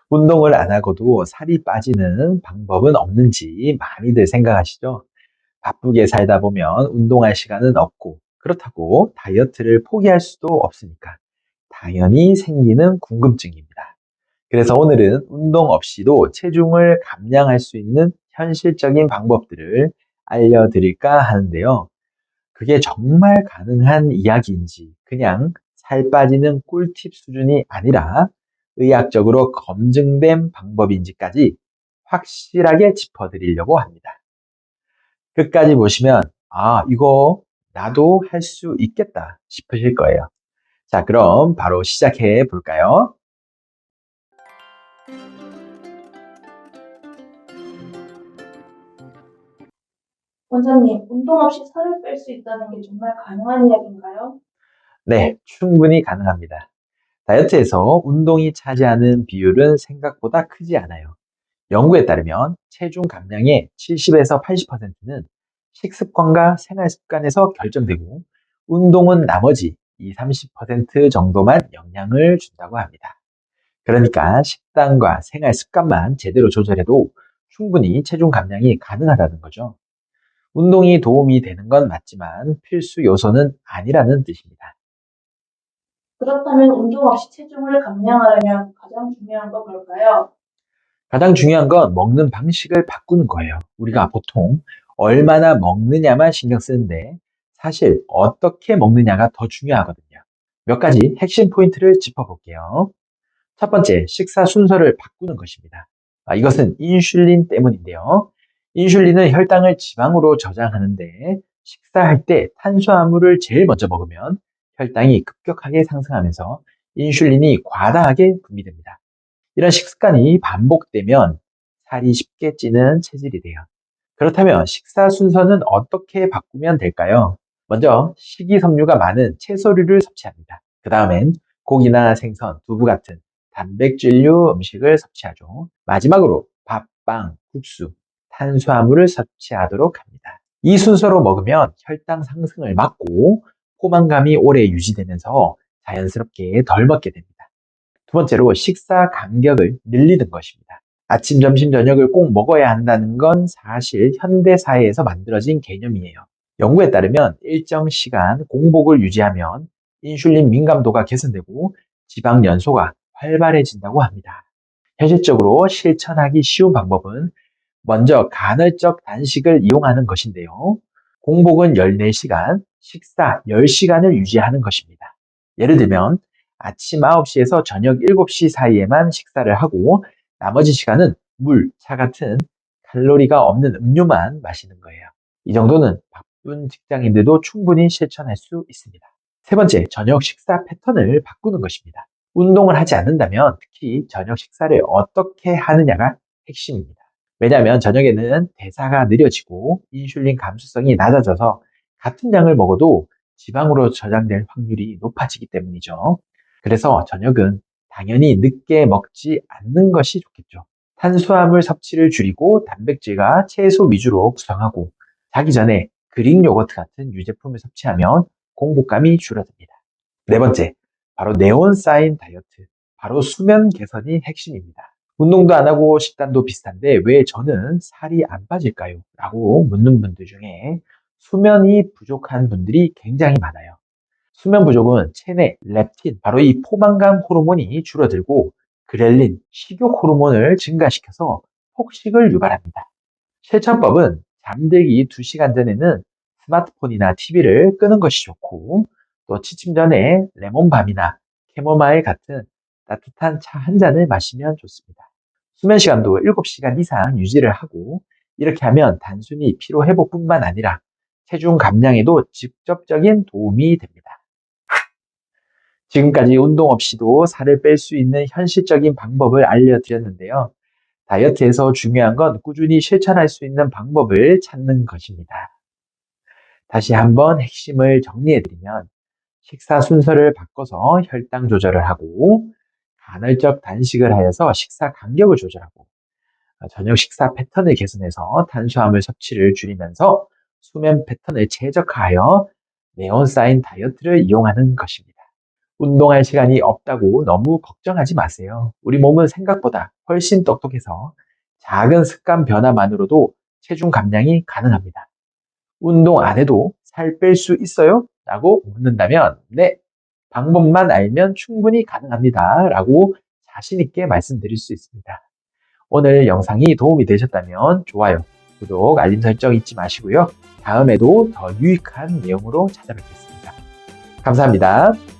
운동을 안 하고도 살이 빠지는 방법은 없는지 많이들 생각하시죠? 바쁘게 살다 보면 운동할 시간은 없고, 그렇다고 다이어트를 포기할 수도 없으니까 당연히 생기는 궁금증입니다. 그래서 오늘은 운동 없이도 체중을 감량할 수 있는 현실적인 방법들을 알려드릴까 하는데요. 그게 정말 가능한 이야기인지, 그냥 살 빠지는 꿀팁 수준이 아니라 의학적으로 검증된 방법인지까지 확실하게 짚어드리려고 합니다. 끝까지 보시면, 아, 이거 나도 할 수 있겠다 싶으실 거예요. 자, 그럼 바로 시작해 볼까요? 원장님, 운동 없이 살을 뺄 수 있다는 게 정말 가능한 이야기인가요? 네, 충분히 가능합니다. 다이어트에서 운동이 차지하는 비율은 생각보다 크지 않아요. 연구에 따르면 체중 감량의 70에서 80%는 식습관과 생활 습관에서 결정되고, 운동은 나머지 2, 30% 정도만 영향을 준다고 합니다. 그러니까 식단과 생활 습관만 제대로 조절해도 충분히 체중 감량이 가능하다는 거죠. 운동이 도움이 되는 건 맞지만 필수 요소는 아니라는 뜻입니다. 그렇다면 운동 없이 체중을 감량하려면 가장 중요한 건 뭘까요? 가장 중요한 건 먹는 방식을 바꾸는 거예요. 우리가 보통 얼마나 먹느냐만 신경 쓰는데, 사실 어떻게 먹느냐가 더 중요하거든요. 몇 가지 핵심 포인트를 짚어볼게요. 첫 번째, 식사 순서를 바꾸는 것입니다. 이것은 인슐린 때문인데요. 인슐린은 혈당을 지방으로 저장하는데, 식사할 때 탄수화물을 제일 먼저 먹으면 혈당이 급격하게 상승하면서 인슐린이 과다하게 분비됩니다. 이런 식습관이 반복되면 살이 쉽게 찌는 체질이 돼요. 그렇다면 식사 순서는 어떻게 바꾸면 될까요? 먼저 식이섬유가 많은 채소류를 섭취합니다. 그 다음엔 고기나 생선, 두부 같은 단백질류 음식을 섭취하죠. 마지막으로 밥, 빵, 국수, 탄수화물을 섭취하도록 합니다. 이 순서로 먹으면 혈당 상승을 막고 포만감이 오래 유지되면서 자연스럽게 덜 먹게 됩니다. 두 번째로 식사 간격을 늘리는 것입니다. 아침, 점심, 저녁을 꼭 먹어야 한다는 건 사실 현대 사회에서 만들어진 개념이에요. 연구에 따르면 일정 시간 공복을 유지하면 인슐린 민감도가 개선되고 지방 연소가 활발해진다고 합니다. 현실적으로 실천하기 쉬운 방법은 먼저 간헐적 단식을 이용하는 것인데요. 공복은 14시간, 식사 10시간을 유지하는 것입니다. 예를 들면 아침 9시에서 저녁 7시 사이에만 식사를 하고, 나머지 시간은 물, 차 같은 칼로리가 없는 음료만 마시는 거예요. 이 정도는 바쁜 직장인들도 충분히 실천할 수 있습니다. 세 번째, 저녁 식사 패턴을 바꾸는 것입니다. 운동을 하지 않는다면 특히 저녁 식사를 어떻게 하느냐가 핵심입니다. 왜냐하면 저녁에는 대사가 느려지고 인슐린 감수성이 낮아져서 같은 양을 먹어도 지방으로 저장될 확률이 높아지기 때문이죠. 그래서 저녁은 당연히 늦게 먹지 않는 것이 좋겠죠. 탄수화물 섭취를 줄이고 단백질과 채소 위주로 구성하고, 자기 전에 그릭 요거트 같은 유제품을 섭취하면 공복감이 줄어듭니다. 네 번째, 바로 네온 사인 다이어트, 바로 수면 개선이 핵심입니다. 운동도 안 하고 식단도 비슷한데 왜 저는 살이 안 빠질까요? 라고 묻는 분들 중에 수면이 부족한 분들이 굉장히 많아요. 수면 부족은 체내 렙틴, 바로 이 포만감 호르몬이 줄어들고 그렐린, 식욕 호르몬을 증가시켜서 폭식을 유발합니다. 실천법은 잠들기 2시간 전에는 스마트폰이나 TV를 끄는 것이 좋고, 또 취침 전에 레몬밤이나 캐모마일 같은 따뜻한 차 한 잔을 마시면 좋습니다. 수면 시간도 7시간 이상 유지를 하고, 이렇게 하면 단순히 피로 회복뿐만 아니라 체중 감량에도 직접적인 도움이 됩니다. 지금까지 운동 없이도 살을 뺄 수 있는 현실적인 방법을 알려드렸는데요. 다이어트에서 중요한 건 꾸준히 실천할 수 있는 방법을 찾는 것입니다. 다시 한번 핵심을 정리해드리면, 식사 순서를 바꿔서 혈당 조절을 하고, 간헐적 단식을 하여서 식사 간격을 조절하고, 저녁 식사 패턴을 개선해서 탄수화물 섭취를 줄이면서 수면 패턴을 최적화하여 네온 사인 다이어트를 이용하는 것입니다. 운동할 시간이 없다고 너무 걱정하지 마세요. 우리 몸은 생각보다 훨씬 똑똑해서 작은 습관 변화만으로도 체중 감량이 가능합니다. 운동 안 해도 살 뺄 수 있어요? 라고 묻는다면, 네, 방법만 알면 충분히 가능합니다. 라고 자신 있게 말씀드릴 수 있습니다. 오늘 영상이 도움이 되셨다면 좋아요, 구독, 알림 설정 잊지 마시고요. 다음에도 더 유익한 내용으로 찾아뵙겠습니다. 감사합니다.